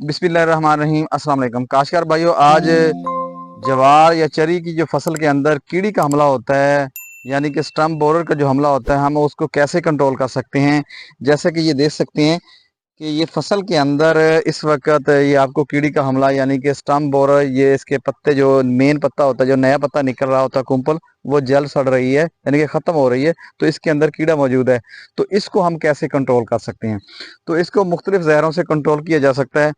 बिस्मिल्लाहिर्रहमानिर्रहीम। अस्सलाम वालेकुम काशकार भाइयों, आज जवार या चरी की जो फसल के अंदर कीड़ी का हमला होता है, यानी कि स्टम्प बोरर का जो हमला होता है, हम उसको कैसे कंट्रोल कर सकते हैं। जैसे कि ये देख सकते हैं कि ये फसल के अंदर इस वक्त ये आपको कीड़ी का हमला यानी कि स्टम्प बोरर, ये इसके पत्ते जो मेन पत्ता होता है, जो नया पत्ता निकल रहा होता है कुंपल, वो जल सड़ रही है यानी कि ख़त्म हो रही है, तो इसके अंदर कीड़ा मौजूद है। तो इसको हम कैसे कंट्रोल कर सकते हैं? तो इसको मुख्तलिफ जहरों से कंट्रोल किया जा सकता है।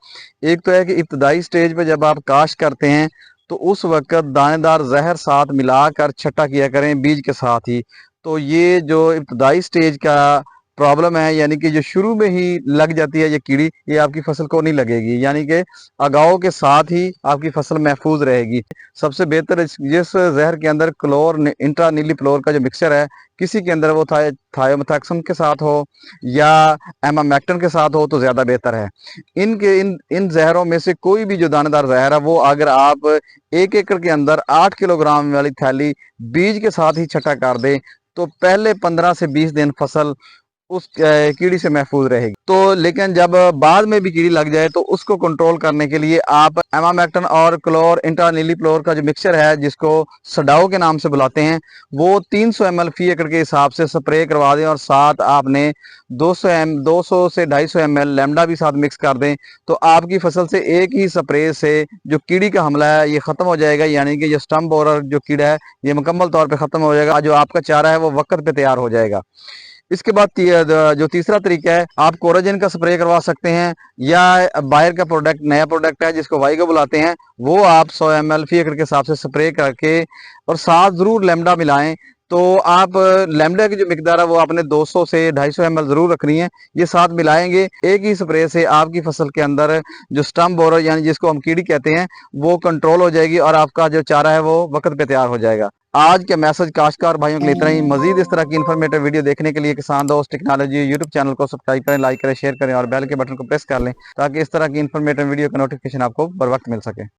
एक तो है कि इब्तदाई स्टेज पर जब आप काश्त करते हैं तो उस वक्त दानेदार जहर साथ मिलाकर छट्टा किया करें बीज के साथ ही। तो ये जो इब्तदाई स्टेज का प्रॉब्लम है, यानी कि जो शुरू में ही लग जाती है ये कीड़ी, ये आपकी फसल को नहीं लगेगी, यानी कि अगाव के साथ ही आपकी फसल महफूज रहेगी। सबसे बेहतर जिस जहर के अंदर क्लोर इंट्रा नीली फ्लोर का जो मिक्सचर है, किसी के अंदर वो थायोमेथाक्सम के साथ हो या एमामेक्टिन के साथ हो तो ज़्यादा बेहतर है। इन जहरों में से कोई भी जो दानेदार जहर है, वो अगर आप 1 एकड़ के अंदर 8 किलोग्राम वाली थैली बीज के साथ ही छटा कर दें तो पहले 15 से 20 दिन फसल उस कीड़ी से महफूज रहेगी। तो लेकिन जब बाद में भी कीड़ी लग जाए तो उसको कंट्रोल करने के लिए आप एमामेक्टिन और क्लोर इंट्रानीलीफ्लोर का जो मिक्सचर है, जिसको सडाओ के नाम से बुलाते हैं, वो 300 ml फी एकड़ के हिसाब से स्प्रे करवा दें और साथ आपने 200 से 250 ml लेमडा भी साथ मिक्स कर दें। तो आपकी फसल से एक ही स्प्रे से जो कीड़ी का हमला है ये खत्म हो जाएगा, यानी कि जो स्टम्प बोरर जो कीड़ा है ये मुकम्मल तौर पर खत्म हो जाएगा। जो आपका चारा है वो वक्त पे तैयार हो जाएगा। इसके बाद जो तीसरा तरीका है, आप कोराजिन का स्प्रे करवा सकते हैं या बायर का प्रोडक्ट, नया प्रोडक्ट है जिसको वाइगो बुलाते हैं, वो आप 100 ml फी एकड़ के हिसाब से स्प्रे करके और साथ जरूर लेमडा मिलाएं। तो आप लेमडा की जो मिकदार है वो आपने 200 से 250 ml जरूर रखनी है। ये साथ मिलाएंगे, एक ही स्प्रे से आपकी फसल के अंदर जो स्टम्प बोरर यानी जिसको हम कीड़ी कहते हैं वो कंट्रोल हो जाएगी और आपका जो चारा है वो वक्त पे तैयार हो जाएगा। आज के मैसेज काश्तकार भाइयों के लिए इतना ही। मजीद इस तरह की इन्फॉर्मेटिव वीडियो देखने के लिए किसान दोस्त टेक्नोलॉजी यूट्यूब चैनल को सब्सक्राइब करें, लाइक करें, शेयर करें और बेल के बटन को प्रेस कर लें ताकि इस तरह की इन्फॉर्मेटिव वीडियो का नोटिफिकेशन आपको बर वक्त मिल सके।